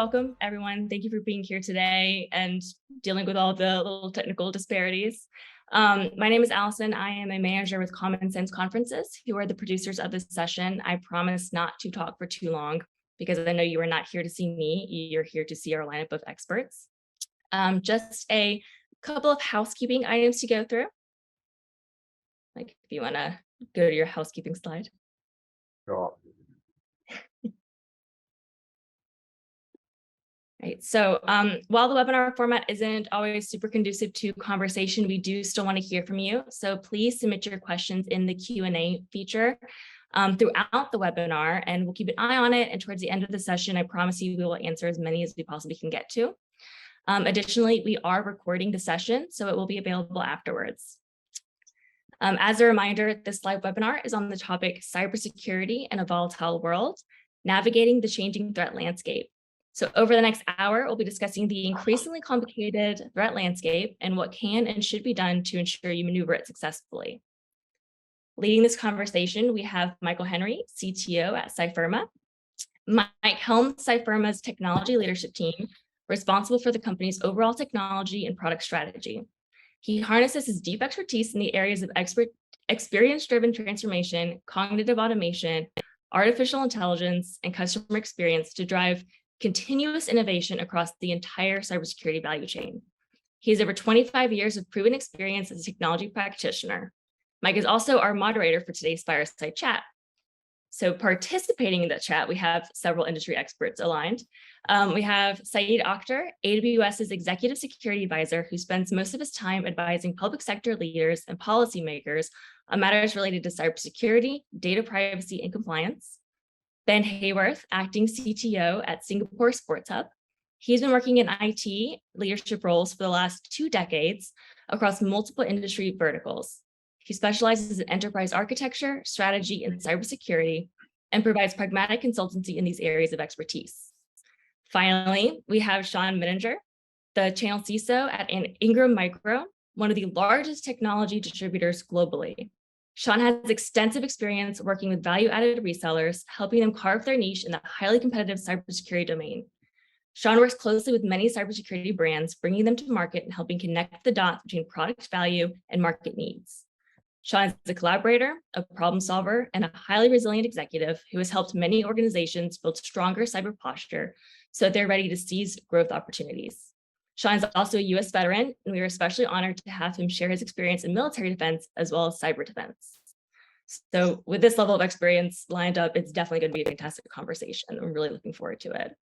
welcome everyone. Thank you for being here today and dealing with all the little technical disparities. My name is Allison. I am a manager with Common Sense Conferences, who are the producers of this session. I promise not to talk for too long because I know you are not here to see me. You're here to see our lineup of experts. Just a couple of housekeeping items to go through. Like if you want to go to your housekeeping slide. Sure. Right. So while the webinar format isn't always super conducive to conversation, we do still want to hear from you. So please submit your questions in the Q&A feature throughout the webinar, and we'll keep an eye on it. And towards the end of the session, I promise you we will answer as many as we possibly can get to. Additionally, we are recording the session, so it will be available afterwards. As a reminder, this live webinar is on the topic cybersecurity in a volatile world, navigating the changing threat landscape. So over the next hour, we'll be discussing the increasingly complicated threat landscape and what can and should be done to ensure you maneuver it successfully. Leading this conversation, we have Michael Henry, CTO at CYFIRMA. Mike helms CYFIRMA's technology leadership team, responsible for the company's overall technology and product strategy. He harnesses his deep expertise in the areas of experience-driven transformation, cognitive automation, artificial intelligence, and customer experience to drive continuous innovation across the entire cybersecurity value chain. He has over 25 years of proven experience as a technology practitioner. Mike is also our moderator for today's Fireside chat. So participating in that chat, we have several industry experts aligned. We have Saeed Akhtar, AWS's executive security advisor, who spends most of his time advising public sector leaders and policymakers on matters related to cybersecurity, data privacy, and compliance. Ben Hayworth, acting CTO at Singapore Sports Hub. He's been working in IT leadership roles for the last 2 decades across multiple industry verticals. He specializes in enterprise architecture, strategy, and cybersecurity, and provides pragmatic consultancy in these areas of expertise. Finally, we have Sean Mininger, the channel CISO at Ingram Micro, one of the largest technology distributors globally. Sean has extensive experience working with value-added resellers, helping them carve their niche in the highly competitive cybersecurity domain. Sean works closely with many cybersecurity brands, bringing them to market and helping connect the dots between product value and market needs. Sean is a collaborator, a problem solver, and a highly resilient executive who has helped many organizations build stronger cyber posture so that they're ready to seize growth opportunities. Sean is also a U.S. veteran, and we are especially honored to have him share his experience in military defense as well as cyber defense. So with this level of experience lined up, it's definitely going to be a fantastic conversation. I'm really looking forward to it.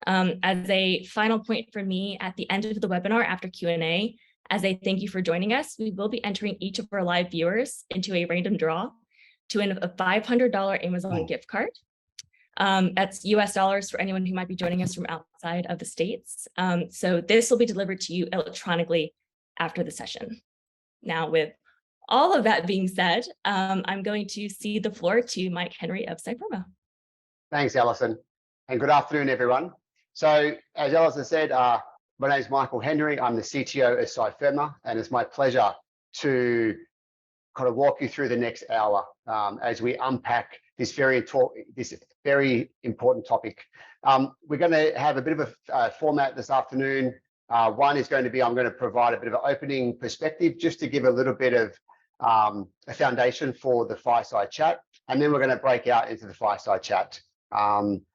As a final point for me, at the end of the webinar after Q&A, as a thank you for joining us, we will be entering each of our live viewers into a random draw to win a $500 Amazon gift card. That's US dollars for anyone who might be joining us from outside of the States. So this will be delivered to you electronically after the session. Now, with all of that being said, I'm going to cede the floor to Mike Henry of CYFIRMA. Thanks, Allison, and good afternoon, everyone. So, as Allison said, my name is Michael Henry. I'm the CTO at CYFIRMA, and it's my pleasure to kind of walk you through the next hour as we unpack this very important topic. We're going to have a bit of a format this afternoon. One is going to be, I'm going to provide a bit of an opening perspective just to give a little bit of a foundation for the Fireside chat, and then we're going to break out into the Fireside chat.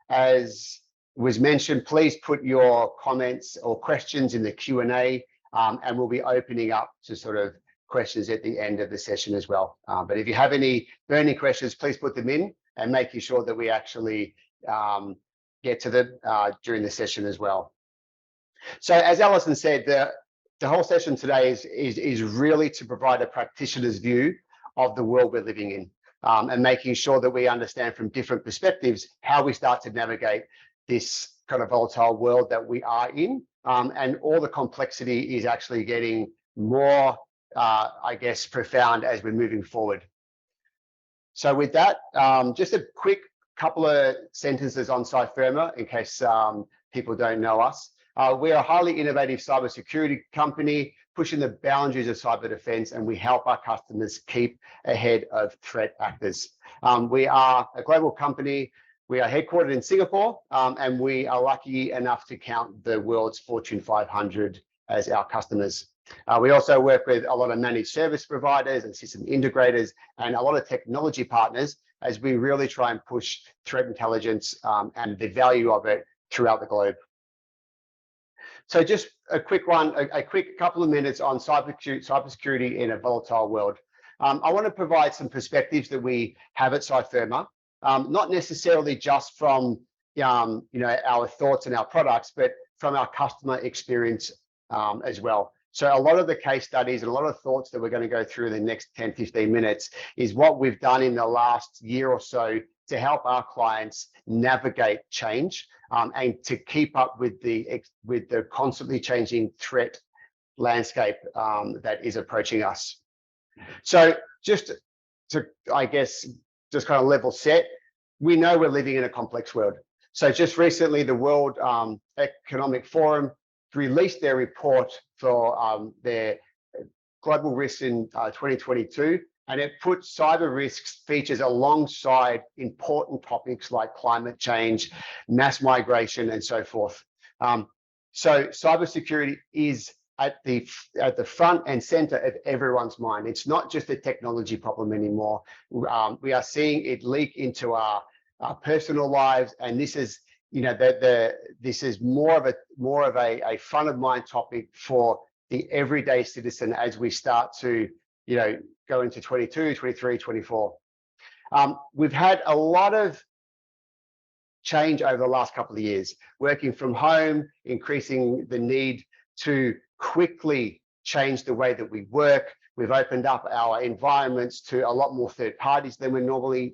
As was mentioned, please put your comments or questions in the Q&A, and we'll be opening up to sort of questions at the end of the session as well. But if you have any burning questions, please put them in and making sure that we actually get to them during the session as well. So as Allison said, the whole session today is really to provide a practitioner's view of the world we're living in, and making sure that we understand from different perspectives how we start to navigate this kind of volatile world that we are in, and all the complexity is actually getting more, I guess, profound as we're moving forward. So with that, just a quick couple of sentences on CYFIRMA in case people don't know us. We are a highly innovative cybersecurity company pushing the boundaries of cyber defense, and we help our customers keep ahead of threat actors. We are a global company We are headquartered in Singapore, and we are lucky enough to count the world's Fortune 500 as our customers. We also work with a lot of managed service providers and system integrators and a lot of technology partners as we really try and push threat intelligence and the value of it throughout the globe. So just a quick couple of minutes on cybersecurity in a volatile world. I want to provide some perspectives that we have at CYFIRMA, not necessarily just from our thoughts and our products, but from our customer experience as well. So a lot of the case studies and a lot of thoughts that we're going to go through in the next 10, 15 minutes is what we've done in the last year or so to help our clients navigate change and to keep up with the constantly changing threat landscape that is approaching us. So just to, I guess, just kind of level set, we know we're living in a complex world. So just recently, the World Economic Forum released their report for their global risks in 2022, and it put cyber risks features alongside important topics like climate change, mass migration, and so forth. So cybersecurity is at the front and center of everyone's mind. It's not just a technology problem anymore. We are seeing it leak into our personal lives, and this is this is more of a front of mind topic for the everyday citizen as we start to go into 22, 23, 24. We've had a lot of change over the last couple of years, working from home, increasing the need to quickly change the way that we work. We've opened up our environments to a lot more third parties than we normally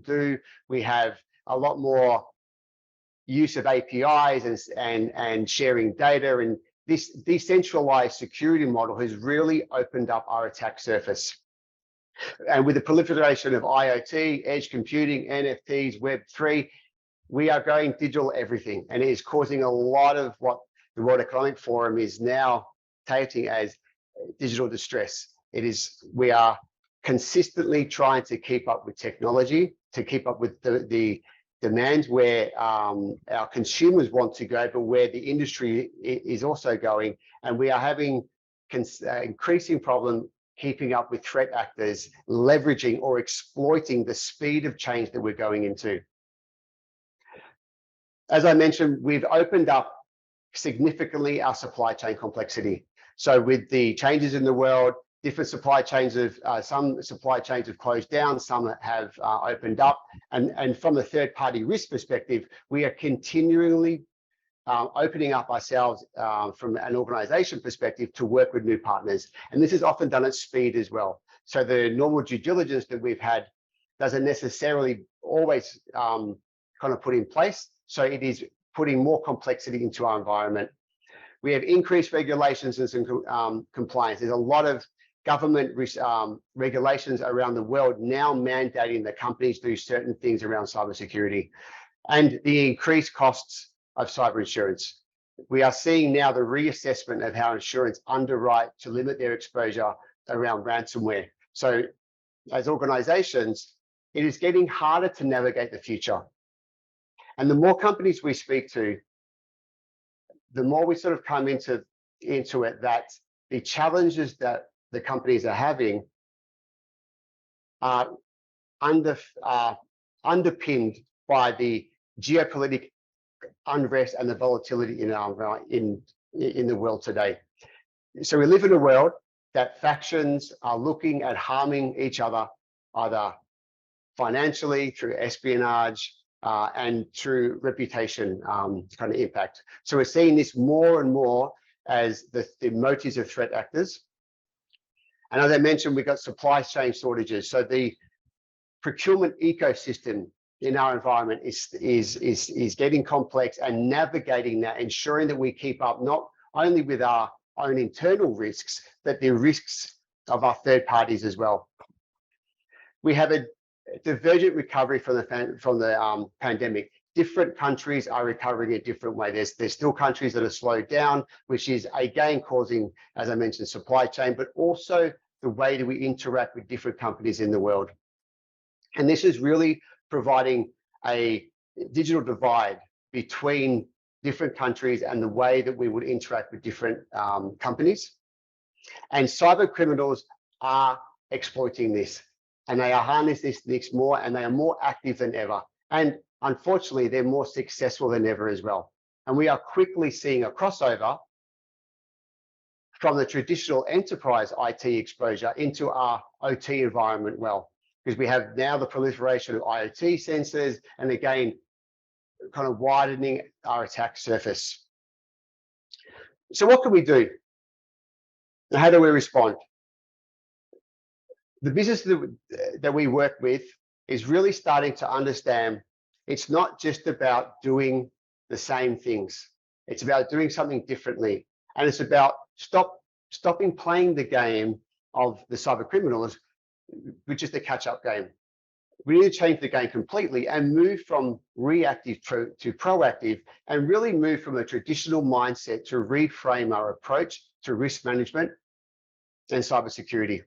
do. We have a lot more use of APIs and sharing data, and this decentralized security model has really opened up our attack surface. And with the proliferation of IoT, edge computing, NFTs, Web3, we are going digital everything, and it is causing a lot of what the World Economic Forum is now touting as digital distress. We are consistently trying to keep up with technology, to keep up with the demands where our consumers want to go, but where the industry is also going. And we are having increasing problem keeping up with threat actors, leveraging or exploiting the speed of change that we're going into. As I mentioned, we've opened up significantly our supply chain complexity. So with the changes in the world, different supply chains some supply chains have closed down, some have opened up. And from a third-party risk perspective, we are continually opening up ourselves from an organization perspective to work with new partners. And this is often done at speed as well. So the normal due diligence that we've had doesn't necessarily always kind of put in place. So it is putting more complexity into our environment. We have increased regulations and some compliance. There's a lot of government regulations around the world now mandating that companies do certain things around cybersecurity, and the increased costs of cyber insurance. We are seeing now the reassessment of how insurance underwrite to limit their exposure around ransomware. So as organizations, it is getting harder to navigate the future. And the more companies we speak to, the more we sort of come into it that the challenges that the companies are having are underpinned by the geopolitical unrest and the volatility in the world today. So we live in a world that factions are looking at harming each other, either financially, through espionage, and through reputation kind of impact. So we're seeing this more and more as the motives of threat actors. And as I mentioned, we've got supply chain shortages. So the procurement ecosystem in our environment is getting complex, and navigating that, ensuring that we keep up not only with our own internal risks, but the risks of our third parties as well. We have a divergent recovery from the pandemic. Different countries are recovering a different way. There's still countries that are slowed down, which is again causing, as I mentioned, supply chain, but also the way that we interact with different companies in the world. And this is really providing a digital divide between different countries and the way that we would interact with different companies. And cyber criminals are exploiting this, and they are harnessing this more, and they are more active than ever. And unfortunately, they're more successful than ever as well. And we are quickly seeing a crossover from the traditional enterprise IT exposure into our OT environment because we have now the proliferation of IoT sensors, and again, kind of widening our attack surface. So what can we do? And how do we respond? The business that we work with is really starting to understand it's not just about doing the same things. It's about doing something differently. And it's about stopping playing the game of the cyber criminals, which is the catch-up game. We need to change the game completely and move from reactive to proactive, and really move from a traditional mindset to reframe our approach to risk management and cybersecurity.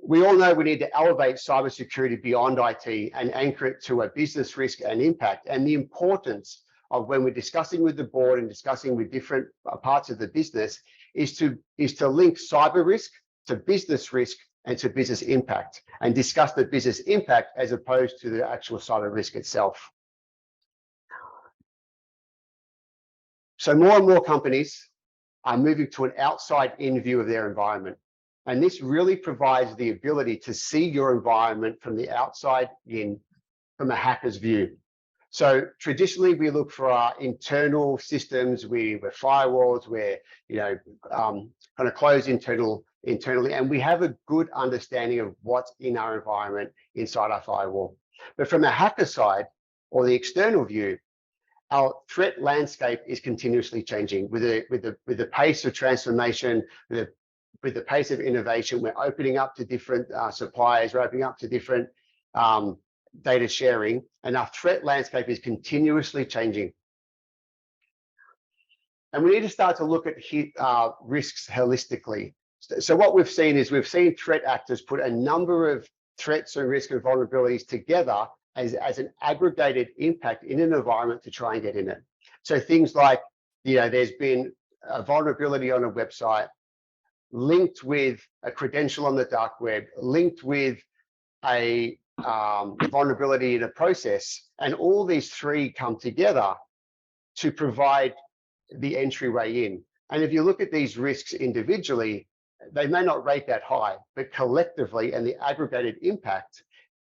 We all know we need to elevate cybersecurity beyond IT and anchor it to a business risk and impact, and the importance of, when we're discussing with the board and discussing with different parts of the business, is to link cyber risk to business risk and to business impact, and discuss the business impact as opposed to the actual cyber risk itself. So more and more companies are moving to an outside-in view of their environment. And this really provides the ability to see your environment from the outside in, from a hacker's view. So traditionally, we look for our internal systems, we're firewalls, we're kind of closed internally, and we have a good understanding of what's in our environment inside our firewall. But from the hacker side, or the external view, our threat landscape is continuously changing with the pace of transformation, with the pace of innovation. We're opening up to different suppliers, we're opening up to different data sharing, and our threat landscape is continuously changing. And we need to start to look at risks holistically. So what we've seen is threat actors put a number of threats and risk and vulnerabilities together as an aggregated impact in an environment to try and get in it. So things like, there's been a vulnerability on a website linked with a credential on the dark web, linked with a vulnerability in a process, and all these three come together to provide the entryway in. And if you look at these risks individually, they may not rate that high, but collectively, and the aggregated impact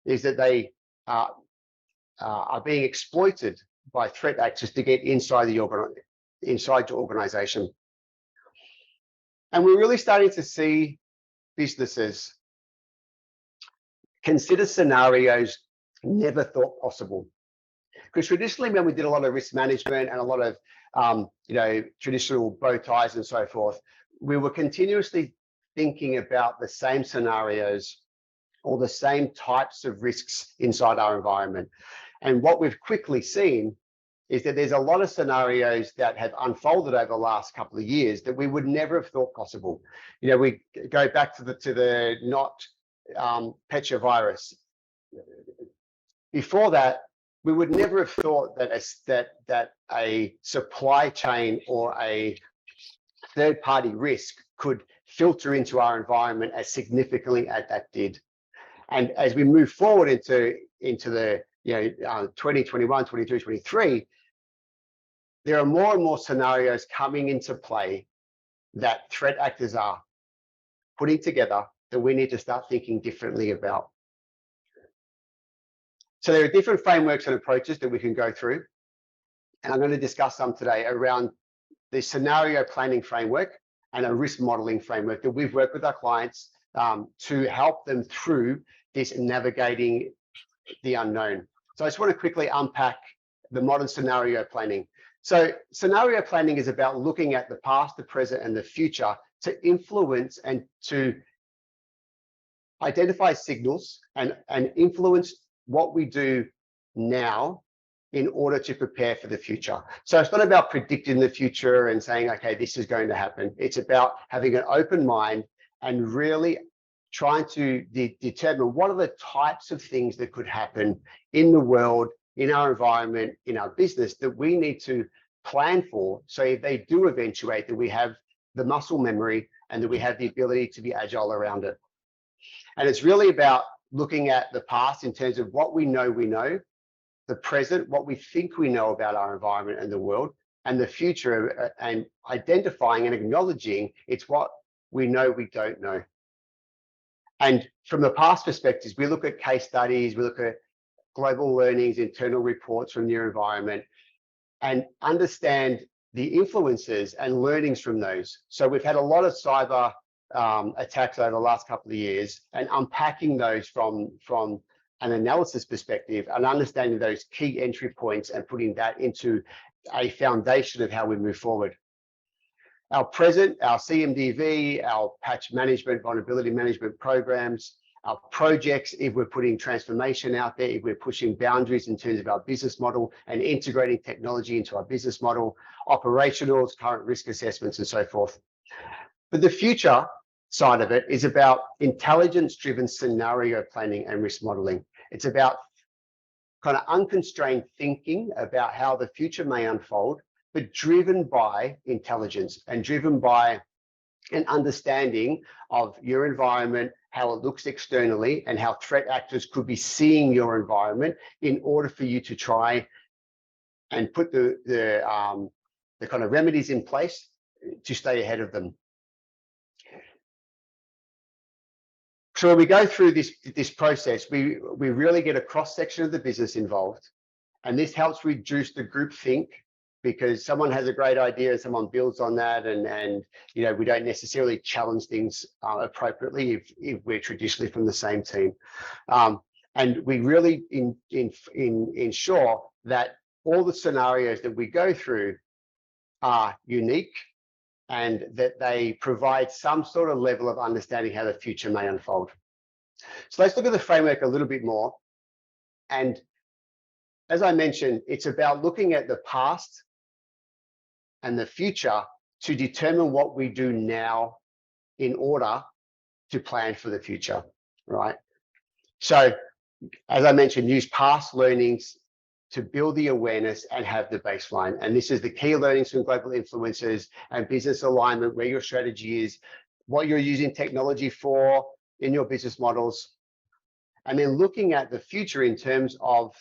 is that they are being exploited by threat actors to get inside your organization. And we're really starting to see businesses consider scenarios never thought possible. Because traditionally, when we did a lot of risk management and a lot of traditional bow ties and so forth, we were continuously thinking about the same scenarios or the same types of risks inside our environment. And what we've quickly seen is that there's a lot of scenarios that have unfolded over the last couple of years that we would never have thought possible. We go back to the not Petra virus. Before that, we would never have thought that a supply chain or a third-party risk could filter into our environment as significantly as that did. And as we move forward into the 2021, 22, 23, there are more and more scenarios coming into play that threat actors are putting together that we need to start thinking differently about. So there are different frameworks and approaches that we can go through, and I'm going to discuss some today around the scenario planning framework and a risk modeling framework that we've worked with our clients to help them through this navigating the unknown. So I just want to quickly unpack the modern scenario planning. So scenario planning is about looking at the past, the present, and the future to influence and to identify signals and influence what we do now in order to prepare for the future. So it's not about predicting the future and saying, okay, this is going to happen. It's about having an open mind and really trying to determine what are the types of things that could happen in the world, in our environment, in our business that we need to plan for. So if they do eventuate, that we have the muscle memory and that we have the ability to be agile around it. And it's really about looking at the past in terms of what we know, the present, what we think we know about our environment and the world, and the future, and identifying and acknowledging it's what we know we don't know. And from the past perspectives, we look at case studies, we look at global learnings, internal reports from your environment, and understand the influences and learnings from those. So we've had a lot of cyber attacks over the last couple of years, and unpacking those from an analysis perspective and understanding those key entry points and putting that into a foundation of how we move forward. Our present, our CMDV, our patch management, vulnerability management programs, our projects, if we're putting transformation out there, if we're pushing boundaries in terms of our business model and integrating technology into our business model, operationals, current risk assessments, and so forth. But the future side of it is about intelligence-driven scenario planning and risk modeling. It's about kind of unconstrained thinking about how the future may unfold, but driven by intelligence and driven by an understanding of your environment, how it looks externally, and how threat actors could be seeing your environment in order for you to try and put the kind of remedies in place to stay ahead of them. So when we go through this process, we really get a cross-section of the business involved, and this helps reduce the group think, because someone has a great idea and someone builds on that, and you know, we don't necessarily challenge things appropriately if we're traditionally from the same team, and we really ensure that all the scenarios that we go through are unique and that they provide some sort of level of understanding how the future may unfold. So let's look at the framework a little bit more. And as I mentioned, it's about looking at the past and the future to determine what we do now in order to plan for the future, right? So as I mentioned, use past learnings to build the awareness and have the baseline. And this is the key learnings from global influences and business alignment, where your strategy is, what you're using technology for in your business models, and then looking at the future in terms of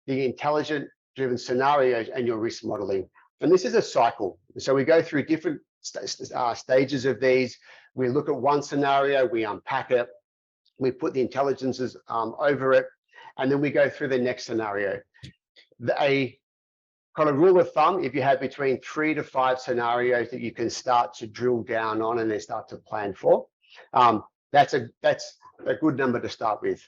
the intelligent-driven scenarios and your risk modeling. And this is a cycle. So we go through different stages of these. We look at one scenario, we unpack it, we put the intelligences over it, and then we go through the next scenario. A kind of rule of thumb, if you have between 3 to 5 scenarios that you can start to drill down on and then start to plan for, that's a good number to start with.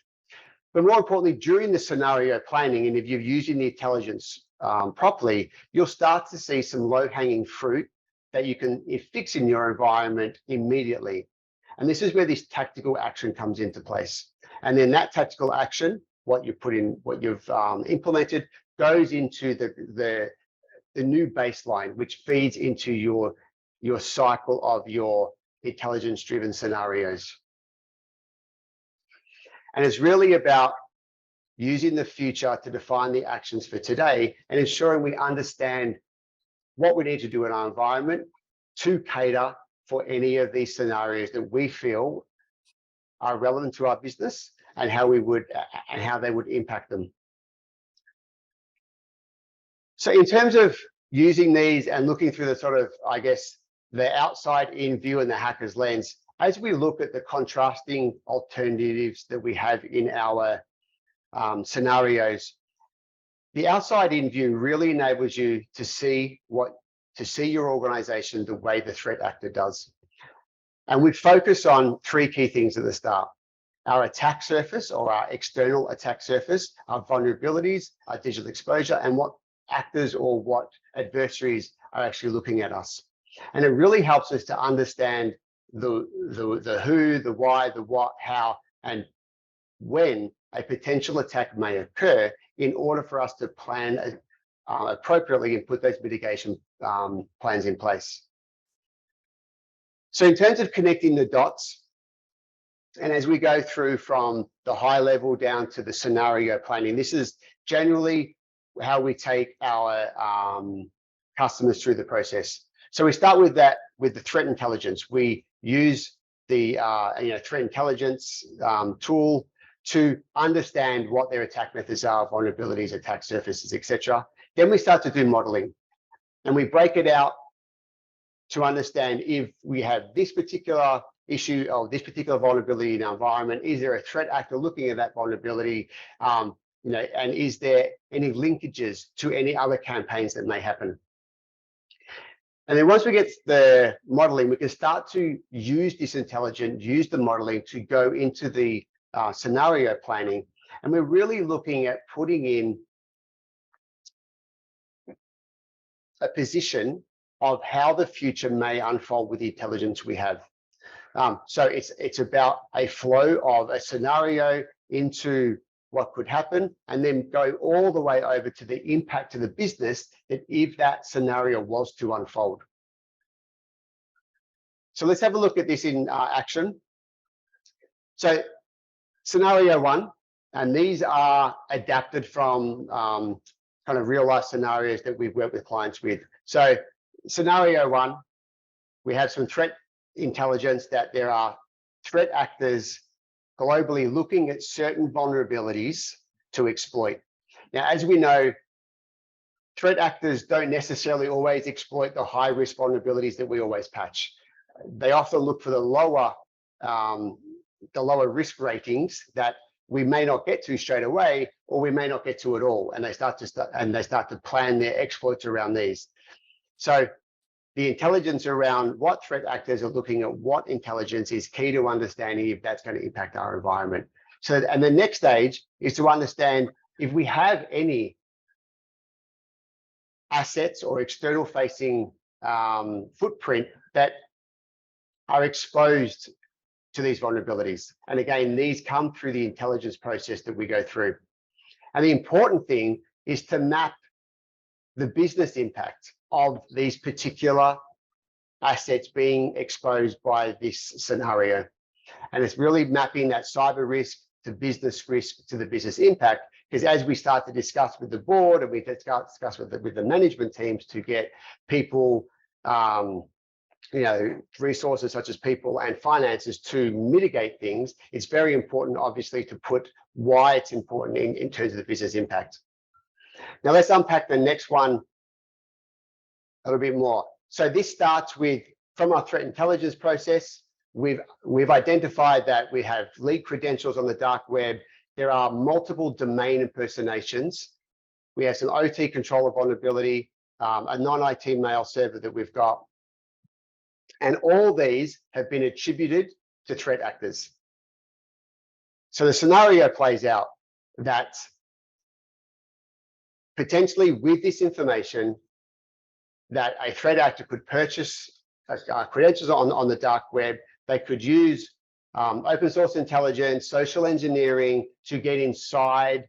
But more importantly, during the scenario planning, and if you're using the intelligence properly, you'll start to see some low-hanging fruit that you can fix in your environment immediately. And this is where this tactical action comes into place. And then that tactical action, what you've implemented, goes into the new baseline, which feeds into your cycle of your intelligence-driven scenarios. And it's really about using the future to define the actions for today and ensuring we understand what we need to do in our environment to cater for any of these scenarios that we feel are relevant to our business and how they would impact them. So in terms of using these and looking through the sort of, I guess, the outside in view and the hacker's lens, as we look at the contrasting alternatives that we have in our scenarios, the outside in view really enables you to see your organization the way the threat actor does. And we focus on 3 key things at the start: our attack surface, or our external attack surface, our vulnerabilities, our digital exposure, and what actors or what adversaries are actually looking at us. And it really helps us to understand the who, the why, the what, how, and when a potential attack may occur in order for us to plan appropriately and put those mitigation plans in place. So in terms of connecting the dots, and as we go through from the high level down to the scenario planning, this is generally how we take our customers through the process. So we start with that, with the threat intelligence. We use the threat intelligence tool to understand what their attack methods are, vulnerabilities, attack surfaces, etc. Then we start to do modeling, and we break it out to understand if we have this particular issue or this particular vulnerability in our environment. Is there a threat actor looking at that vulnerability? And is there any linkages to any other campaigns that may happen? And then once we get the modeling, we can start to use this intelligence, use the modeling to go into the scenario planning. And we're really looking at putting in a position of how the future may unfold with the intelligence we have. So it's about a flow of a scenario into what could happen, and then go all the way over to the impact to the business that if that scenario was to unfold. So let's have a look at this in action. So scenario one, and these are adapted from kind of real life scenarios that we've worked with clients with. So scenario one, we have some threat intelligence that there are threat actors globally looking at certain vulnerabilities to exploit. Now, as we know, threat actors don't necessarily always exploit the high risk vulnerabilities that we always patch. They often look for the lower risk ratings that we may not get to straight away, or we may not get to at all, and they start to plan their exploits around these. So the intelligence around what threat actors are looking at, what intelligence is key to understanding if that's going to impact our environment. So, and the next stage is to understand if we have any assets or external facing footprint that are exposed to these vulnerabilities. And again, these come through the intelligence process that we go through. And the important thing is to map the business impact of these particular assets being exposed by this scenario. And it's really mapping that cyber risk to business risk to the business impact, because as we start to discuss with the board and we discuss with the management teams to get people, resources such as people and finances to mitigate things, it's very important, obviously, to put why it's important in terms of the business impact. Now let's unpack the next one a little bit more. So this starts with, from our threat intelligence process, we've identified that we have leak credentials on the dark web. There are multiple domain impersonations. We have some OT controller vulnerability, a non-IT mail server that we've got. And all these have been attributed to threat actors. So the scenario plays out that potentially with this information, that a threat actor could purchase credentials on the dark web. They could use open source intelligence, social engineering to get inside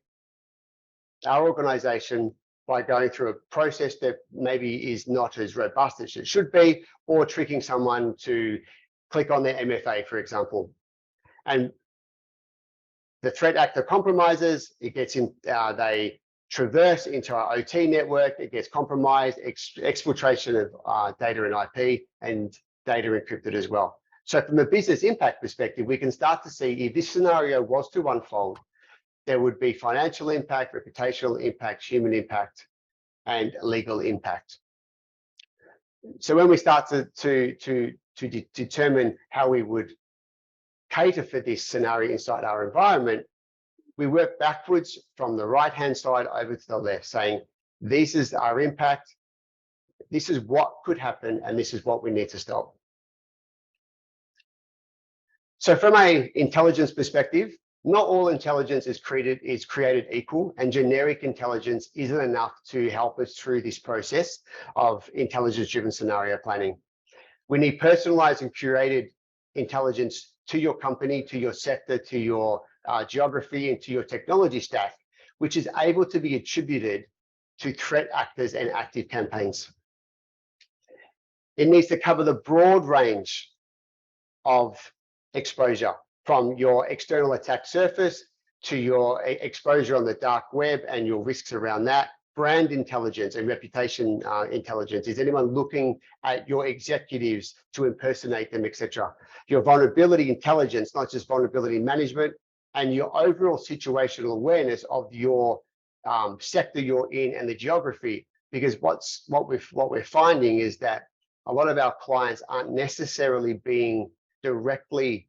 our organization by going through a process that maybe is not as robust as it should be, or tricking someone to click on their MFA, for example. And the threat actor compromises, it gets in, they traverse into our OT network, it gets compromised, exfiltration of data and IP, and data encrypted as well. So from a business impact perspective, we can start to see if this scenario was to unfold, there would be financial impact, reputational impact, human impact, and legal impact. So when we start to determine how we would cater for this scenario inside our environment, we work backwards from the right-hand side over to the left, saying, this is our impact, this is what could happen, and this is what we need to stop. So from an intelligence perspective, not all intelligence is created equal, and generic intelligence isn't enough to help us through this process of intelligence-driven scenario planning. We need personalized and curated intelligence to your company, to your sector, to your geography, and to your technology stack, which is able to be attributed to threat actors and active campaigns. It needs to cover the broad range of exposure, from your external attack surface to your exposure on the dark web and your risks around that. Brand intelligence and reputation intelligence. Is anyone looking at your executives to impersonate them, etc.? Your vulnerability intelligence, not just vulnerability management, and your overall situational awareness of your sector you're in and the geography. Because what we're finding is that a lot of our clients aren't necessarily being directly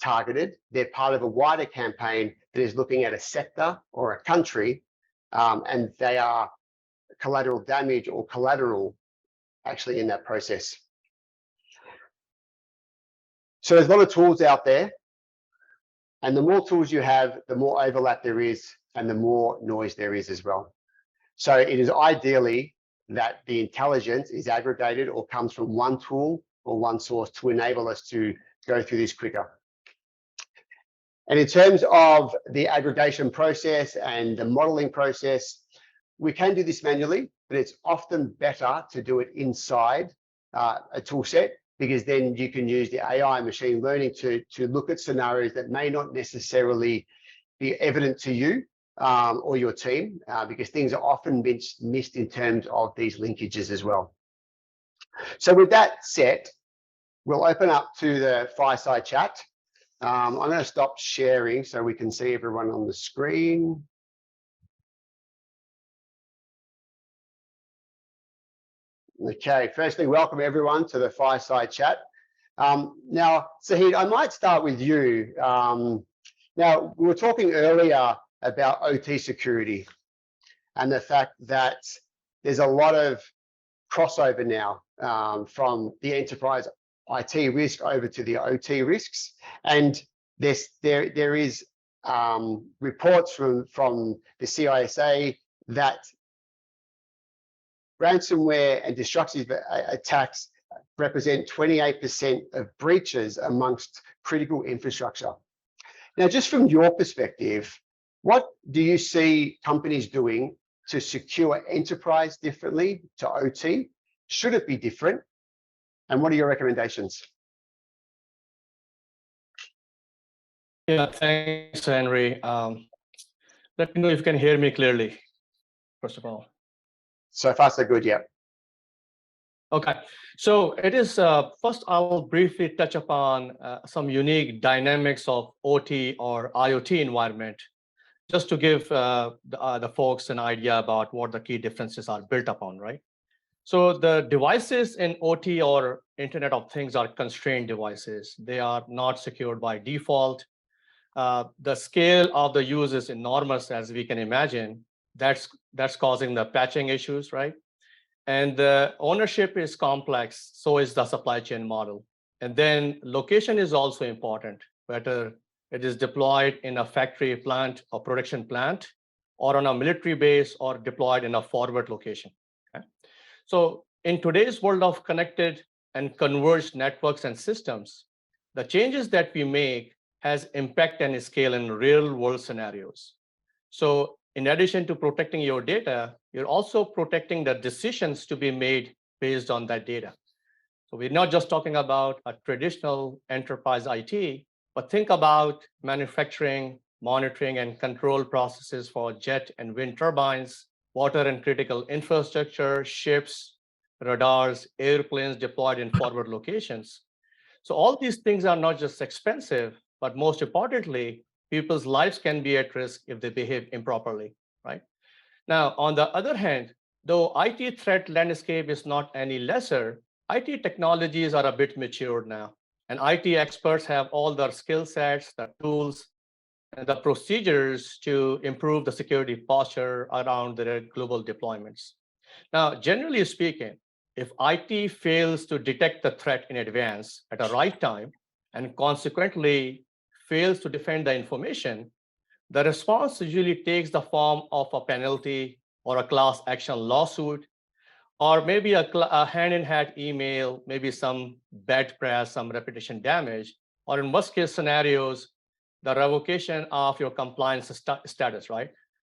targeted. They're part of a wider campaign that is looking at a sector or a country, and they are collateral damage or collateral actually in that process. So there's a lot of tools out there, and the more tools you have, the more overlap there is and the more noise there is as well. So it is ideally that the intelligence is aggregated or comes from one tool or one source to enable us to go through this quicker. And in terms of the aggregation process and the modeling process, we can do this manually, but it's often better to do it inside a tool set, because then you can use the AI machine learning to look at scenarios that may not necessarily be evident to you or your team, because things are often missed in terms of these linkages as well. So with that said, we'll open up to the Fireside chat. I'm going to stop sharing so we can see everyone on the screen. Okay, firstly, welcome everyone to the Fireside chat. Now, Sahid, I might start with you. Now, we were talking earlier about OT security and the fact that there's a lot of crossover now from the enterprise IT risk over to the OT risks. And there is reports from the CISA that ransomware and destructive attacks represent 28% of breaches amongst critical infrastructure. Now, just from your perspective, what do you see companies doing to secure enterprise differently to OT? Should it be different? And what are your recommendations? Yeah, thanks, Henry. Let me know if you can hear me clearly, first of all. So far, so good, yeah. Okay, so it is, first I'll briefly touch upon some unique dynamics of OT or IoT environment, just to give the folks an idea about what the key differences are built upon, right? So the devices in OT or Internet of Things are constrained devices. They are not secured by default. The scale of the use is enormous, as we can imagine. That's causing the patching issues, right? And the ownership is complex, so is the supply chain model. And then location is also important, whether it is deployed in a factory plant or production plant, or on a military base, or deployed in a forward location. Okay? So in today's world of connected and converged networks and systems, the changes that we make has impact and scale in real world scenarios. So in addition to protecting your data, you're also protecting the decisions to be made based on that data. So we're not just talking about a traditional enterprise IT, but think about manufacturing, monitoring, and control processes for jet and wind turbines, water and critical infrastructure, ships, radars, airplanes deployed in forward locations. So all these things are not just expensive, but most importantly, people's lives can be at risk if they behave improperly, right? Now, on the other hand, though IT threat landscape is not any lesser, IT technologies are a bit matured now, and IT experts have all their skill sets, the tools, and the procedures to improve the security posture around their global deployments. Now, generally speaking, if IT fails to detect the threat in advance at the right time, and consequently fails to defend the information, the response usually takes the form of a penalty or a class action lawsuit, or maybe a hand-in-hand email, maybe some bad press, some reputation damage, or in worst case scenarios, the revocation of your compliance status, right?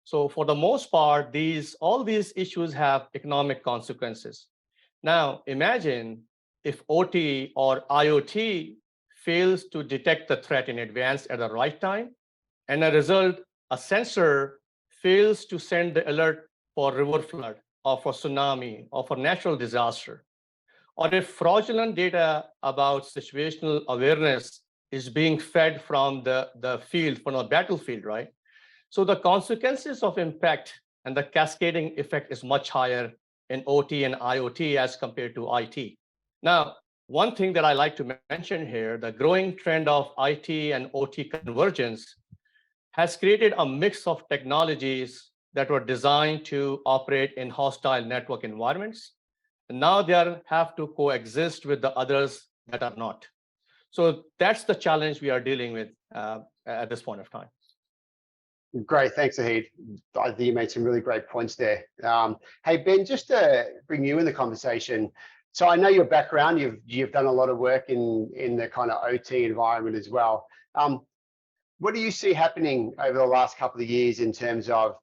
So for the most part, all these issues have economic consequences. Now, imagine if OT or IoT fails to detect the threat in advance at the right time, and as a result, a sensor fails to send the alert for river flood or for tsunami or for natural disaster, or if fraudulent data about situational awareness is being fed from the field, from the battlefield, right? So the consequences of impact and the cascading effect is much higher in OT and IoT as compared to IT. Now, one thing that I like to mention here, the growing trend of IT and OT convergence has created a mix of technologies that were designed to operate in hostile network environments. And now they have to coexist with the others that are not. So that's the challenge we are dealing with at this point of time. Great, thanks, Zahid. I think you made some really great points there. Hey, Ben, just to bring you in the conversation. So I know your background, you've done a lot of work in the kind of OT environment as well. What do you see happening over the last couple of years in terms of,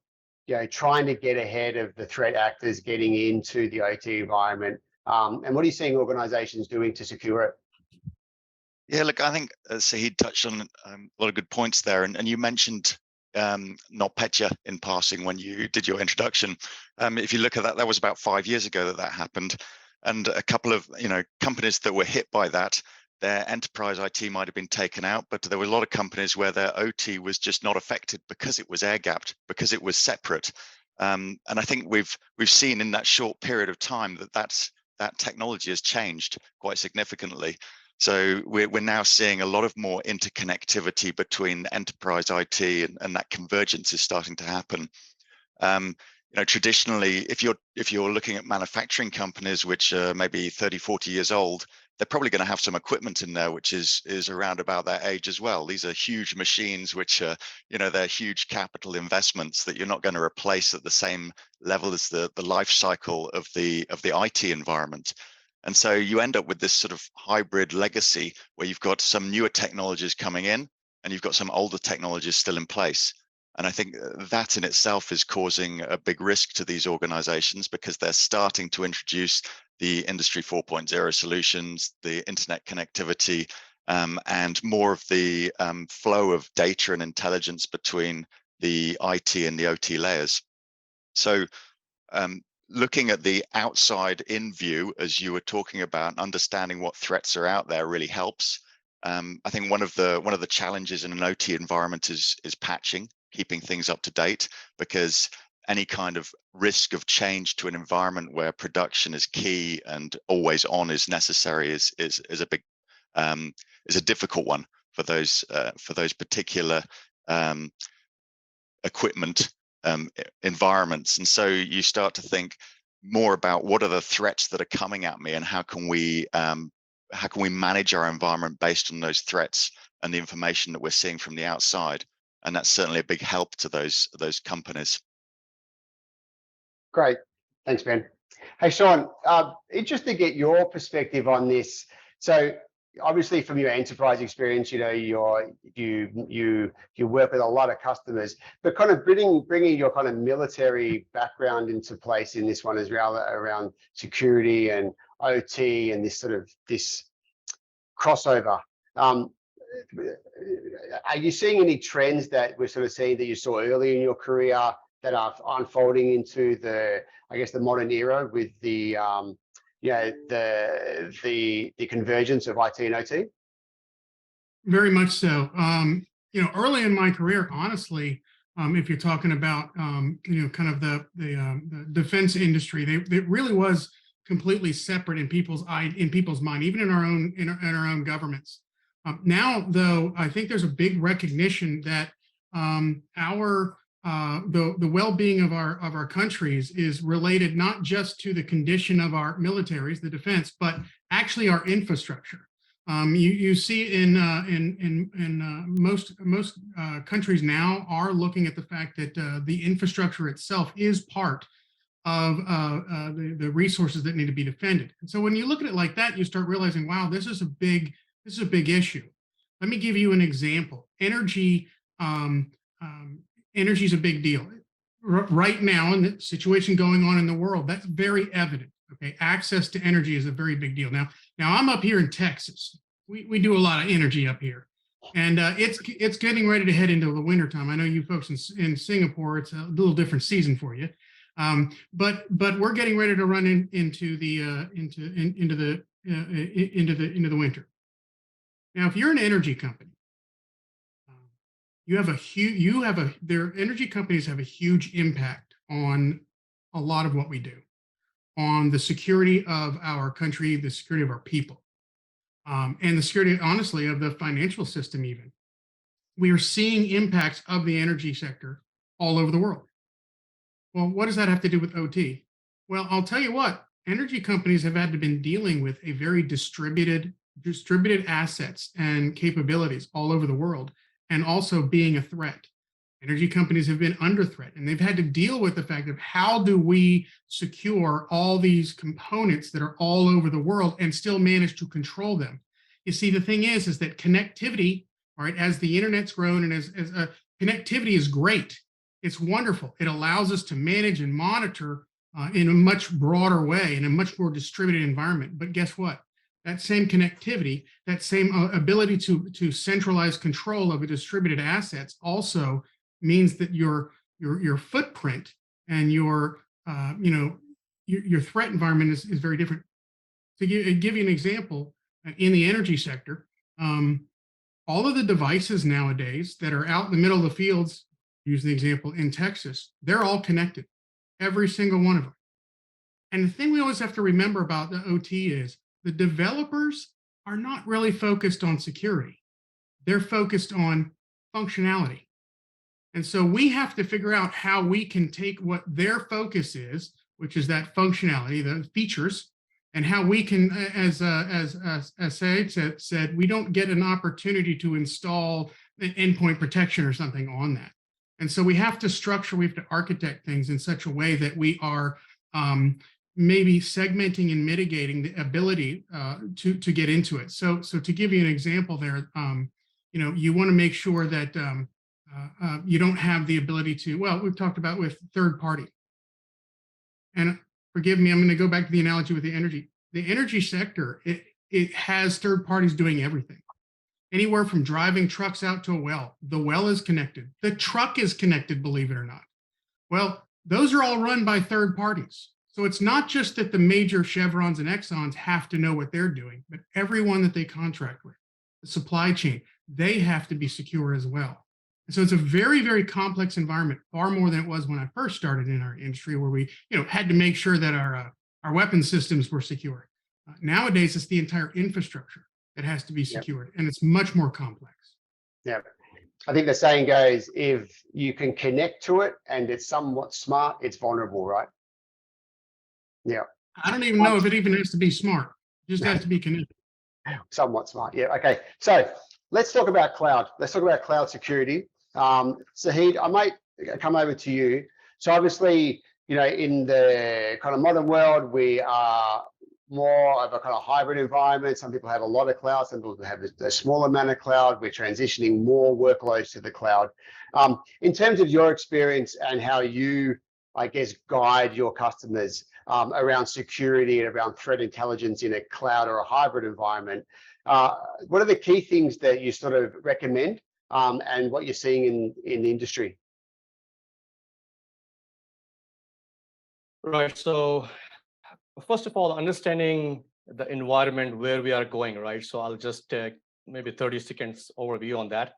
trying to get ahead of the threat actors getting into the OT environment? And what are you seeing organizations doing to secure it? Yeah, look, I think Zahid touched on a lot of good points there, and you mentioned NotPetya in passing when you did your introduction. If you look at that, that was about 5 years ago that happened, and a couple of companies that were hit by that, their enterprise IT might have been taken out, but there were a lot of companies where their OT was just not affected because it was air-gapped, because it was separate. And I think we've seen in that short period of time that technology has changed quite significantly. So we're now seeing a lot of more interconnectivity between enterprise IT, and that convergence is starting to happen. Traditionally, if you're looking at manufacturing companies which are maybe 30, 40 years old, they're probably going to have some equipment in there which is around about that age as well. These are huge machines which are, they're huge capital investments that you're not going to replace at the same level as the life cycle of the IT environment. And so you end up with this sort of hybrid legacy where you've got some newer technologies coming in and you've got some older technologies still in place. And I think that in itself is causing a big risk to these organizations because they're starting to introduce the Industry 4.0 solutions, the internet connectivity, and more of the flow of data and intelligence between the IT and the OT layers. So looking at the outside in view, as you were talking about, understanding what threats are out there really helps. I think one of the challenges in an OT environment is patching, keeping things up to date, because any kind of risk of change to an environment where production is key and always on is necessary is a difficult one for those particular equipment environments. And so you start to think more about what are the threats that are coming at me and how can we manage our environment based on those threats and the information that we're seeing from the outside. And that's certainly a big help to those companies. Great, thanks, Ben. Hey, Sean, interested to get your perspective on this. So obviously from your enterprise experience, you work with a lot of customers, but kind of bringing your kind of military background into place in this one as well, around security and OT and this crossover. Are you seeing any trends that we're sort of seeing that you saw early in your career that are unfolding into the modern era with the convergence of IT and OT? Very much so. Early in my career, honestly, if you're talking about kind of the defense industry, it really was completely separate in people's mind, even in our own governments. Now, though, I think there's a big recognition that the well-being of our countries is related not just to the condition of our militaries, the defense, but actually our infrastructure. You see in most countries now are looking at the fact that the infrastructure itself is part of the resources that need to be defended. And so when you look at it like that, you start realizing, wow, this is a big issue. Let me give you an example. Energy is a big deal. Right now, in the situation going on in the world, that's very evident. Okay, access to energy is a very big deal. Now I'm up here in Texas. we do a lot of energy up here, and it's getting ready to head into the winter time. I know you folks in Singapore, it's a little different season for you, but we're getting ready to run into the winter. Now, if you're an energy company, their energy companies have a huge impact on a lot of what we do, on the security of our country, the security of our people, and the security, honestly, of the financial system even. We are seeing impacts of the energy sector all over the world. Well, what does that have to do with OT? Well, I'll tell you what, energy companies have had to been dealing with a very distributed assets and capabilities all over the world, and also being a threat. Energy companies have been under threat, and they've had to deal with the fact of how do we secure all these components that are all over the world and still manage to control them. You see, the thing is that connectivity, all right, as the internet's grown and as connectivity is great. It's wonderful. It allows us to manage and monitor in a much broader way, in a much more distributed environment. But guess what? That same connectivity, that same ability to centralize control of a distributed assets also means that your footprint and your threat environment is very different. To give you an example, in the energy sector, all of the devices nowadays that are out in the middle of the fields, use the example in Texas, they're all connected, every single one of them. And the thing we always have to remember about the OT is the developers are not really focused on security. They're focused on functionality. And so we have to figure out how we can take what their focus is, which is that functionality, the features, and how we can, as Said said, we don't get an opportunity to install an endpoint protection or something on that. And so we have to architect things in such a way that we are maybe segmenting and mitigating the ability to get into it. So to give you an example there, you want to make sure that you don't have the ability to, well, we've talked about with third party. And forgive me, I'm going to go back to the analogy with the energy. The energy sector, it has third parties doing everything. Anywhere from driving trucks out to a well. The well is connected. The truck is connected, believe it or not. Well, those are all run by third parties. So it's not just that the major Chevrons and Exxons have to know what they're doing, but everyone that they contract with, the supply chain, they have to be secure as well. And so it's a very, very complex environment, far more than it was when I first started in our industry, where we had to make sure that our weapon systems were secure. Nowadays, it's the entire infrastructure that has to be secured, and it's much more complex. Yeah. I think the saying goes, if you can connect to it and it's somewhat smart, it's vulnerable, right? Yeah. I don't even know if it even has to be smart. It just has to be connected. Somewhat smart. Yeah. Okay. So let's talk about cloud. Let's talk about cloud security. Zahid, I might come over to you. So obviously, in the kind of modern world, we are more of a kind of hybrid environment. Some people have a lot of cloud, some people have a small amount of cloud. We're transitioning more workloads to the cloud. In terms of your experience and how you, I guess, guide your customers around security and around threat intelligence in a cloud or a hybrid environment, what are the key things that you sort of recommend and what you're seeing in the industry? Right. So first of all, understanding the environment where we are going, right? So I'll just take maybe 30 seconds overview on that.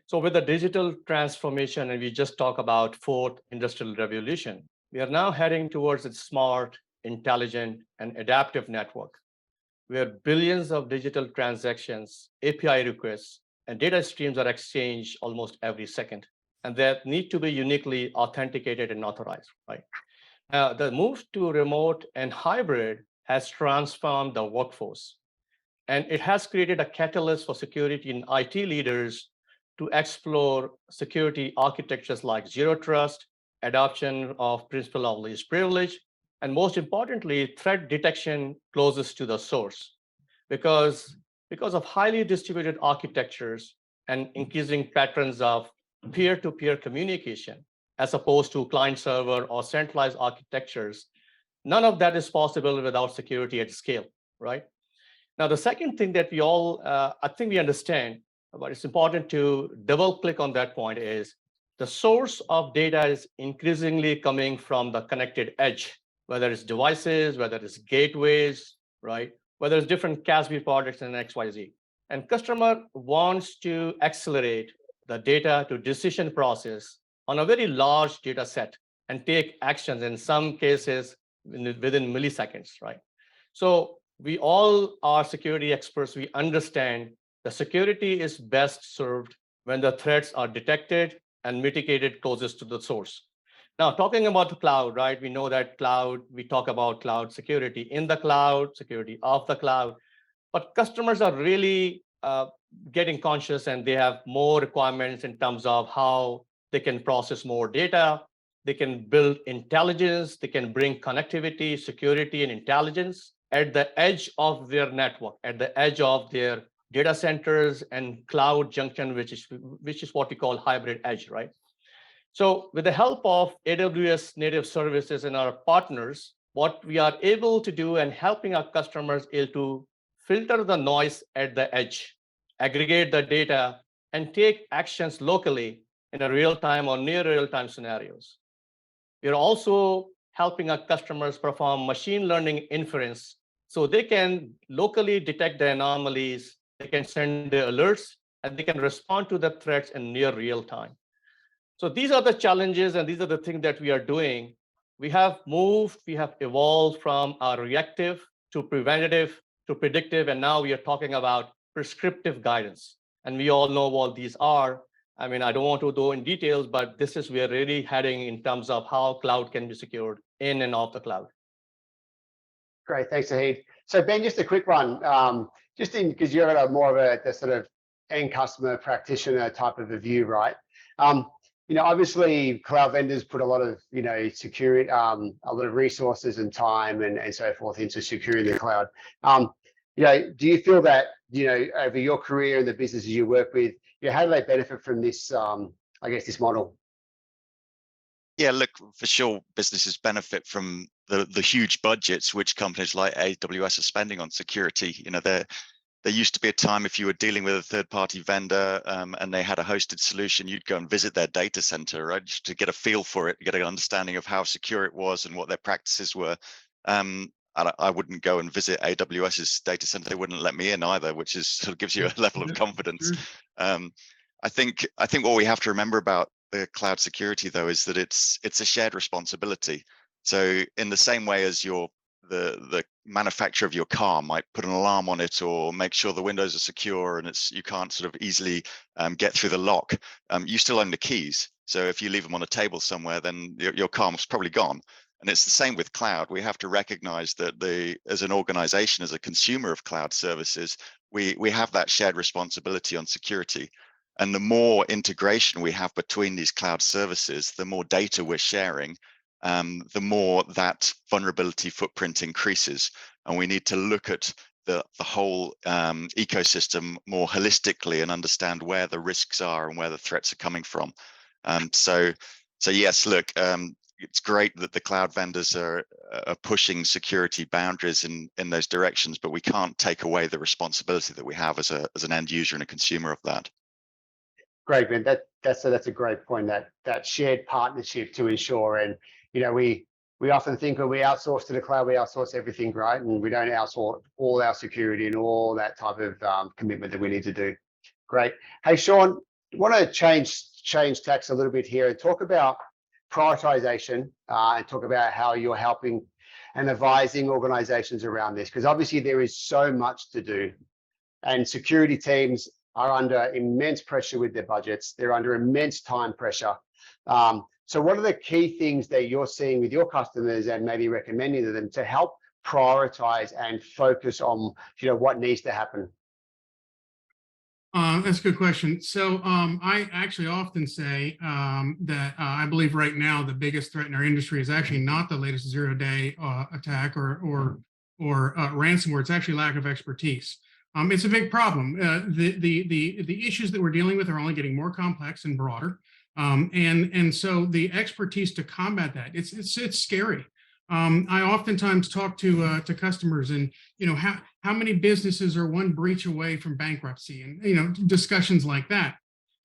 So with the digital transformation, and we just talk about fourth industrial revolution, we are now heading towards a smart, intelligent, and adaptive network, where billions of digital transactions, API requests, and data streams are exchanged almost every second, and that need to be uniquely authenticated and authorized, right? The move to remote and hybrid has transformed the workforce, and it has created a catalyst for security and IT leaders to explore security architectures like zero trust, adoption of principle of least privilege, and most importantly, threat detection closest to the source. Because of highly distributed architectures and increasing patterns of peer-to-peer communication, as opposed to client-server or centralized architectures, none of that is possible without security at scale, right? Now, the second thing that we all, I think we understand, but it's important to double click on that point is the source of data is increasingly coming from the connected edge, whether it's devices, whether it's gateways, right? Whether it's different CASB projects and XYZ. And customer wants to accelerate the data to decision process on a very large data set and take actions in some cases within milliseconds, right? So we all are security experts. We understand the security is best served when the threats are detected and mitigated closest to the source. Now, talking about the cloud, right? We know that cloud, we talk about cloud security in the cloud, security of the cloud, but customers are really getting conscious and they have more requirements in terms of how they can process more data, they can build intelligence, they can bring connectivity, security, and intelligence at the edge of their network, at the edge of their data centers and cloud junction, which is what we call hybrid edge, right? So with the help of AWS native services and our partners, what we are able to do and helping our customers is to filter the noise at the edge, aggregate the data, and take actions locally in a real-time or near real-time scenarios. We're also helping our customers perform machine learning inference so they can locally detect the anomalies, they can send the alerts, and they can respond to the threats in near real time. So these are the challenges and these are the things that we are doing. We have moved, we have evolved from our reactive to preventative to predictive, and now we are talking about prescriptive guidance. And we all know what these are. I mean, I don't want to go in details, but this is where we're really heading in terms of how cloud can be secured in and off the cloud. Great, thanks, Zahid. So Ben, just a quick one, just in because you're more of the sort of end customer practitioner type of a view, right? Obviously cloud vendors put a lot of, security, a lot of resources and time and so forth into securing the cloud. Do you feel that, over your career and the businesses you work with, how do they benefit from this, this model? Yeah, look, for sure, businesses benefit from the huge budgets which companies like AWS are spending on security. There used to be a time if you were dealing with a third-party vendor and they had a hosted solution, you'd go and visit their data center, right, just to get a feel for it, get an understanding of how secure it was and what their practices were. I wouldn't go and visit AWS's data center; they wouldn't let me in either, which sort of gives you a level of confidence. I think what we have to remember about the cloud security, though, is that it's a shared responsibility. So in the same way as the manufacturer of your car might put an alarm on it or make sure the windows are secure and you can't sort of easily get through the lock, you still own the keys. So if you leave them on a table somewhere, then your car is probably gone. And it's the same with cloud. We have to recognize that as an organization, as a consumer of cloud services, we have that shared responsibility on security. And the more integration we have between these cloud services, the more data we're sharing, the more that vulnerability footprint increases. And we need to look at the whole ecosystem more holistically and understand where the risks are and where the threats are coming from. So yes, look, it's great that the cloud vendors are pushing security boundaries in those directions, but we can't take away the responsibility that we have as an end user and a consumer of that. Great, Ben. That's a great point. That shared partnership to ensure, and we often think when we outsource to the cloud, we outsource everything, right? And we don't outsource all our security and all that type of commitment that we need to do. Great. Hey, Sean, I want to change tacks a little bit here and talk about prioritization and talk about how you're helping and advising organizations around this, because obviously there is so much to do, and security teams are under immense pressure with their budgets. They're under immense time pressure. So what are the key things that you're seeing with your customers and maybe recommending to them to help prioritize and focus on what needs to happen? That's a good question. So I actually often say that I believe right now the biggest threat in our industry is actually not the latest zero-day attack or ransomware. It's actually lack of expertise. It's a big problem. The issues that we're dealing with are only getting more complex and broader, and so the expertise to combat that it's scary. I oftentimes talk to customers, and how many businesses are one breach away from bankruptcy, and discussions like that.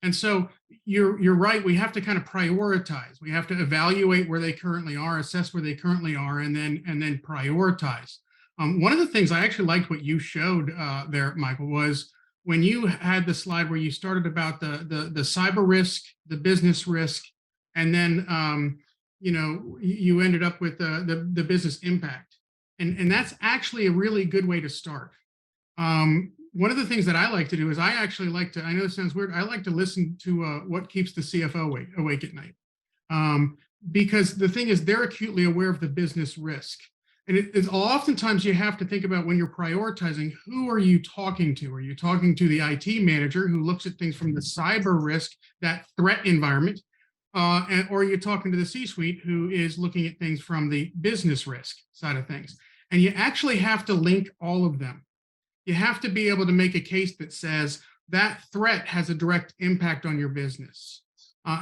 And so you're right. We have to kind of prioritize. We have to evaluate where they currently are, assess where they currently are, and then prioritize. One of the things I actually liked what you showed there, Michael, was when you had the slide where you started about the cyber risk, the business risk, and then you ended up with the business impact, and that's actually a really good way to start. One of the things that I like to do is I know this sounds weird, I like to listen to what keeps the CFO awake at night, because the thing is they're acutely aware of the business risk. And it's oftentimes you have to think about when you're prioritizing, who are you talking to? Are you talking to the IT manager who looks at things from the cyber risk, that threat environment? Or are you talking to the C-suite who is looking at things from the business risk side of things? And you actually have to link all of them. You have to be able to make a case that says that threat has a direct impact on your business.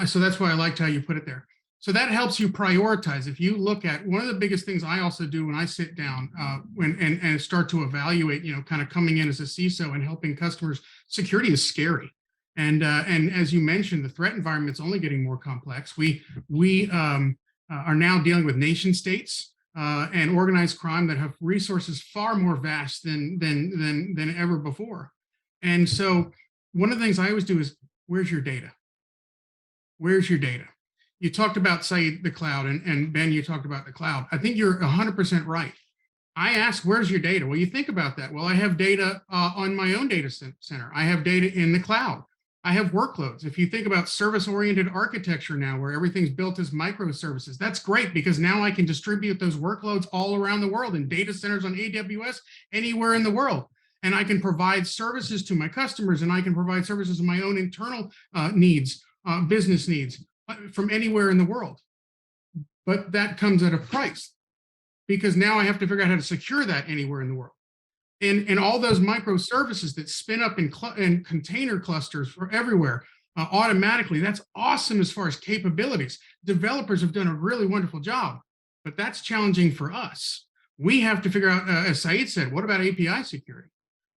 So that's why I liked how you put it there. So that helps you prioritize. If you look at one of the biggest things I also do when I sit down and start to evaluate, kind of coming in as a CISO and helping customers, security is scary. And as you mentioned, the threat environment's only getting more complex. We are now dealing with nation states and organized crime that have resources far more vast than ever before. And so one of the things I always do is, where's your data? Where's your data? You talked about, say, the cloud, and Ben, you talked about the cloud. I think you're 100% right. I ask, where's your data? Well, you think about that. Well, I have data on my own data center. I have data in the cloud. I have workloads. If you think about service-oriented architecture now, where everything's built as microservices, that's great because now I can distribute those workloads all around the world in data centers on AWS anywhere in the world. And I can provide services to my customers, and I can provide services to my own internal needs, business needs from anywhere in the world. But that comes at a price because now I have to figure out how to secure that anywhere in the world. And all those microservices that spin up in container clusters for everywhere automatically, that's awesome as far as capabilities. Developers have done a really wonderful job, but that's challenging for us. We have to figure out, as Saeed said, what about API security?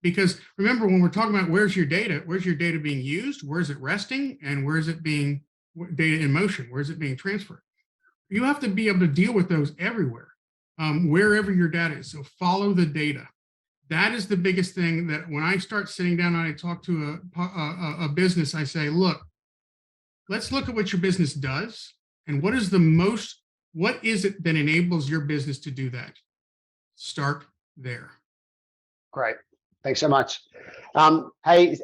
Because remember, when we're talking about where's your data being used, where's it resting, and where's it being data in motion, where's it being transferred? You have to be able to deal with those everywhere, wherever your data is. So follow the data. That is the biggest thing that when I start sitting down and I talk to a business, I say, look, let's look at what your business does and what is it that enables your business to do that? Start there. Great. Thanks so much. Hey,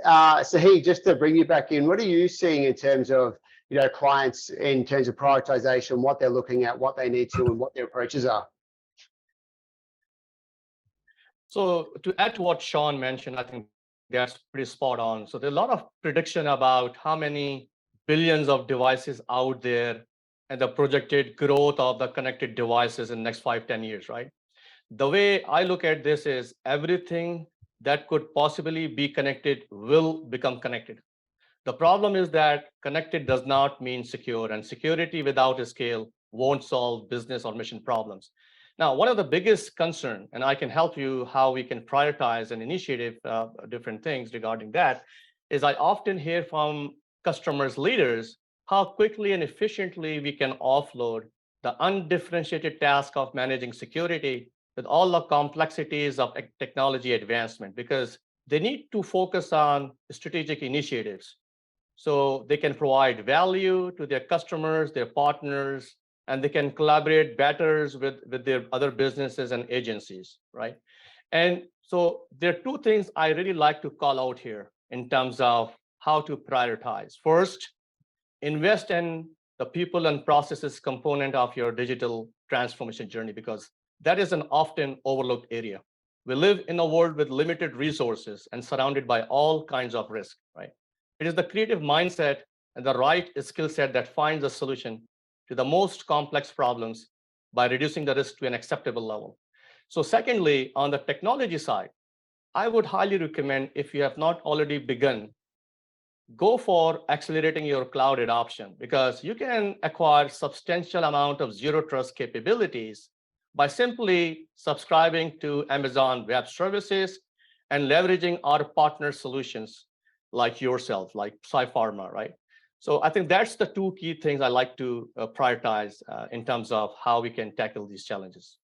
Saeed, just to bring you back in, what are you seeing in terms of clients in terms of prioritization, what they're looking at, what they need to, and what their approaches are? So to add to what Sean mentioned, I think that's pretty spot on. So there's a lot of prediction about how many billions of devices out there and the projected growth of the connected devices in the next 5-10 years, right? The way I look at this is everything that could possibly be connected will become connected. The problem is that connected does not mean secure, and security without a scale won't solve business or mission problems. Now, one of the biggest concern, and I can help you how we can prioritize and initiate different things regarding that, is I often hear from customers' leaders how quickly and efficiently we can offload the undifferentiated task of managing security with all the complexities of technology advancement, because they need to focus on strategic initiatives so they can provide value to their customers, their partners, and they can collaborate better with their other businesses and agencies, right? And so there are two things I really like to call out here in terms of how to prioritize. First, invest in the people and processes component of your digital transformation journey, because that is an often overlooked area. We live in a world with limited resources and surrounded by all kinds of risk, right? It is the creative mindset and the right skill set that finds a solution to the most complex problems by reducing the risk to an acceptable level. So secondly, on the technology side, I would highly recommend, if you have not already begun, go for accelerating your cloud adoption, because you can acquire substantial amount of zero trust capabilities by simply subscribing to Amazon Web Services and leveraging our partner solutions like yourself, like CYFIRMA, right? So I think that's the two key things I like to prioritize in terms of how we can tackle these challenges.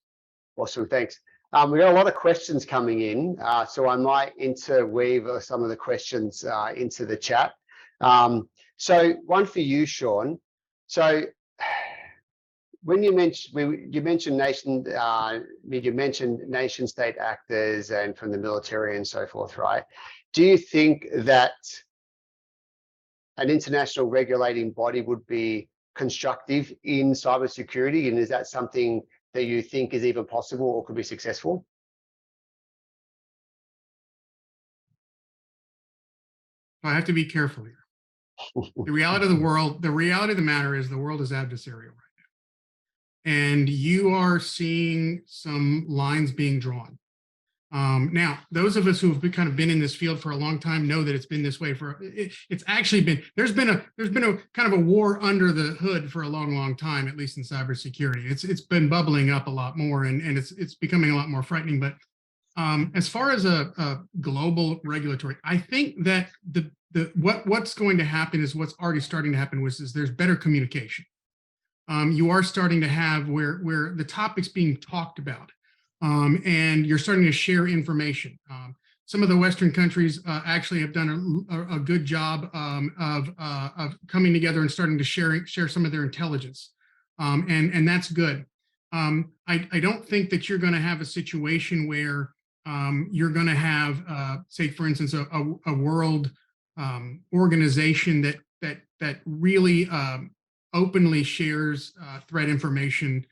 Awesome, thanks. We got a lot of questions coming in, so I might interweave some of the questions into the chat. So one for you, Sean. So when you mentioned nation state actors and from the military and so forth, right? Do you think that an international regulating body would be constructive in cybersecurity, and is that something that you think is even possible or could be successful? I have to be careful here. The reality of the matter is the world is adversarial right now. And you are seeing some lines being drawn. Now, those of us who have kind of been in this field for a long time know that it's been this way it's actually been, there's been a kind of a war under the hood for a long time, at least in cybersecurity. It's been bubbling up a lot more and it's becoming a lot more frightening. But as far as a global regulatory, I think that what's going to happen is what's already starting to happen, which is there's better communication. You are starting to have where the topic's being talked about. And you're starting to share information. Some of the Western countries actually have done a good job of coming together and starting to share some of their intelligence, and that's good. I don't think that you're going to have a situation where you're going to have, say, for instance, a world organization that really openly shares threat information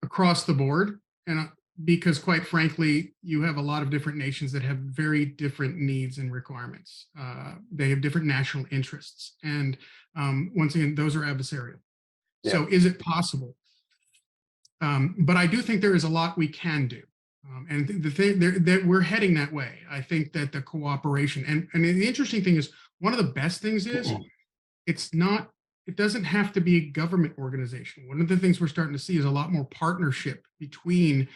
across the board, and because quite frankly, you have a lot of different nations that have very different needs and requirements. They have different national interests, and once again, those are adversarial. Yeah. So is it possible? But I do think there is a lot we can do, and the thing that we're heading that way. I think that the cooperation and the interesting thing is one of the best things is it doesn't have to be a government organization. One of the things we're starting to see is a lot more partnership between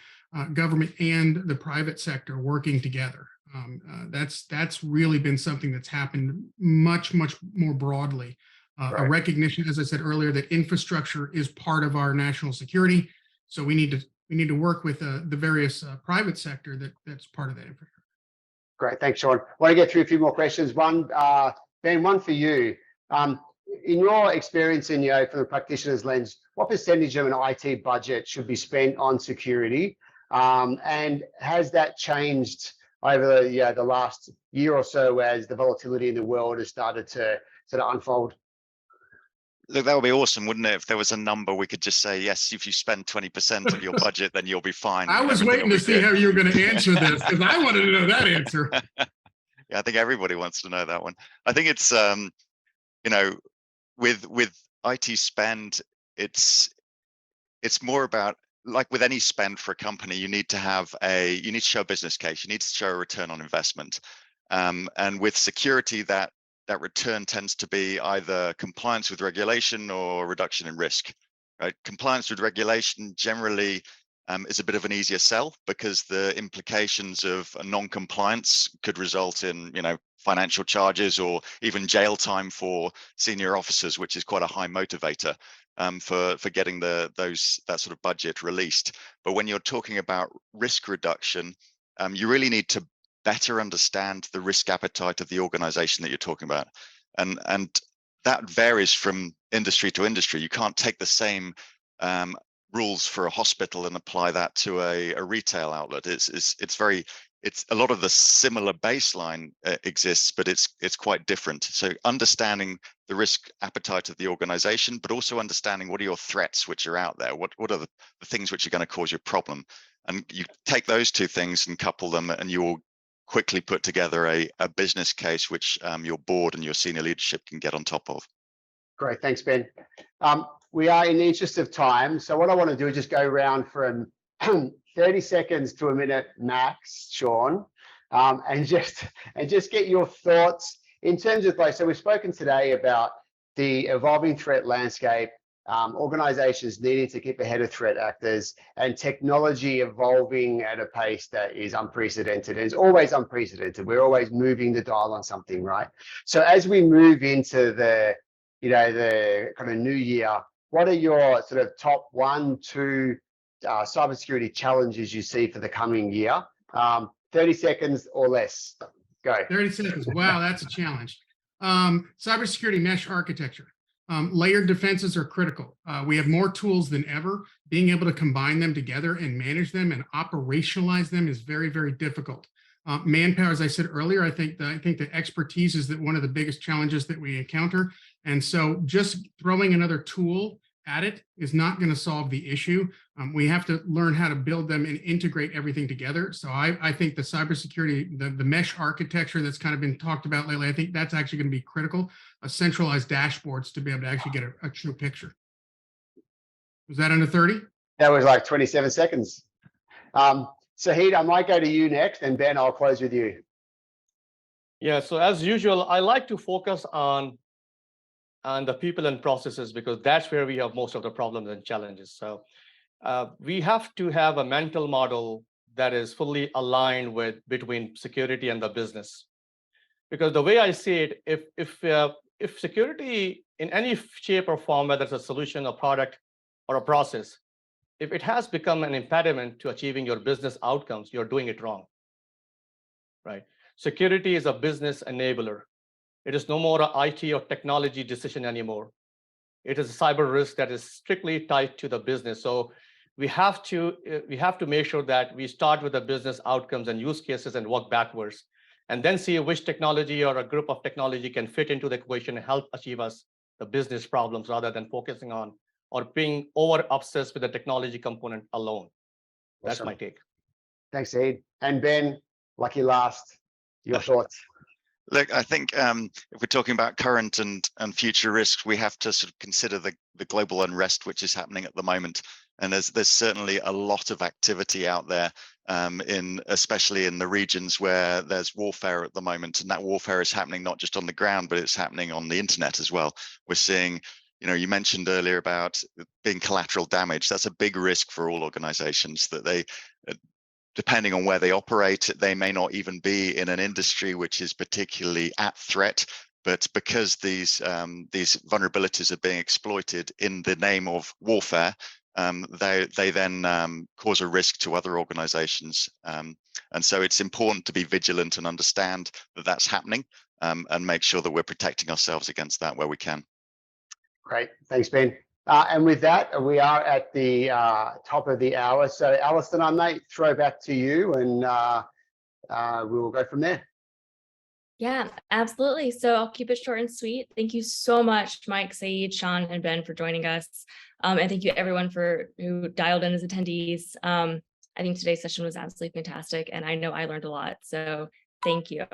government and the private sector working together. That's really been something that's happened much more broadly. Right. A recognition, as I said earlier, that infrastructure is part of our national security. So we need to work with the various private sector that's part of that infrastructure. Great, thanks, Sean. I want to get through a few more questions. One, Ben, one for you. In your experience, from the practitioner's lens, what percentage of an IT budget should be spent on security? And has that changed over the last year or so as the volatility in the world has started to sort of unfold? Look, that would be awesome, wouldn't it? If there was a number we could just say, yes, if you spend 20% of your budget, then you'll be fine. I was waiting to see how you were going to answer this because I wanted to know that answer. Yeah, I think everybody wants to know that one. I think it's, with IT spend, it's more about, like with any spend for a company, you need to show a business case, you need to show a return on investment. And with security, that return tends to be either compliance with regulation or reduction in risk. Right? Compliance with regulation generally is a bit of an easier sell because the implications of a non-compliance could result in, financial charges or even jail time for senior officers, which is quite a high motivator for getting that sort of budget released. But when you're talking about risk reduction, you really need to better understand the risk appetite of the organization that you're talking about, and that varies from industry to industry. You can't take the same rules for a hospital and apply that to a retail outlet. It's a lot of the similar baseline exists, but it's quite different. So understanding the risk appetite of the organization, but also understanding what are your threats which are out there, what are the things which are going to cause you a problem, and you take those two things and couple them, and you will quickly put together a business case which your board and your senior leadership can get on top of. Great, thanks, Ben. We are in the interest of time, so what I want to do is just go around from 30 seconds to a minute max, Sean, and just get your thoughts in terms of, so we've spoken today about the evolving threat landscape, organizations needing to keep ahead of threat actors, and technology evolving at a pace that is unprecedented. And it's always unprecedented. We're always moving the dial on something, right? So as we move into the kind of new year, what are your sort of top 1, 2 cybersecurity challenges you see for the coming year? 30 seconds or less. Go. 30 seconds. Wow, that's a challenge. Cybersecurity mesh architecture. Layered defenses are critical. We have more tools than ever. Being able to combine them together and manage them and operationalize them is very, very difficult. Manpower, as I said earlier, I think the expertise is one of the biggest challenges that we encounter. And so just throwing another tool at it is not going to solve the issue. We have to learn how to build them and integrate everything together. So I think the cybersecurity, the mesh architecture that's kind of been talked about lately, I think that's actually going to be critical. A centralized dashboards to be able to actually get a true picture. Was that under 30? That was like 27 seconds. Sahid, I might go to you next, and Ben, I'll close with you. Yeah, so as usual, I like to focus on the people and processes, because that's where we have most of the problems and challenges. So we have to have a mental model that is fully aligned between security and the business. Because the way I see it, if security in any shape or form, whether it's a solution, a product, or a process, if it has become an impediment to achieving your business outcomes, you're doing it wrong, right? Security is a business enabler. It is no more an IT or technology decision anymore. It is a cyber risk that is strictly tied to the business. So we have to make sure that we start with the business outcomes and use cases and work backwards, and then see which technology or a group of technology can fit into the equation and help achieve us the business problems, rather than focusing on or being over obsessed with the technology component alone. That's Awesome. my take. Thanks, Sahid. And Ben, lucky last, your thoughts. Look, I think if we're talking about current and future risks, we have to sort of consider the global unrest which is happening at the moment. And there's certainly a lot of activity out there, especially in the regions where there's warfare at the moment. And that warfare is happening not just on the ground, but it's happening on the internet as well. We're seeing, you mentioned earlier about being collateral damage. That's a big risk for all organizations, that they, depending on where they operate, they may not even be in an industry which is particularly at threat, but because these vulnerabilities are being exploited in the name of warfare, they then cause a risk to other organizations. And so it's important to be vigilant and understand that that's happening, and make sure that we're protecting ourselves against that where we can. Great. Thanks, Ben. And with that, we are at the top of the hour. So, Alison, I may throw back to you, and we will go from there. Yeah, absolutely. So I'll keep it short and sweet. Thank you so much, Mike, Saeed, Sean, and Ben, for joining us. And thank you everyone who dialed in as attendees. I think today's session was absolutely fantastic, and I know I learned a lot. So thank you.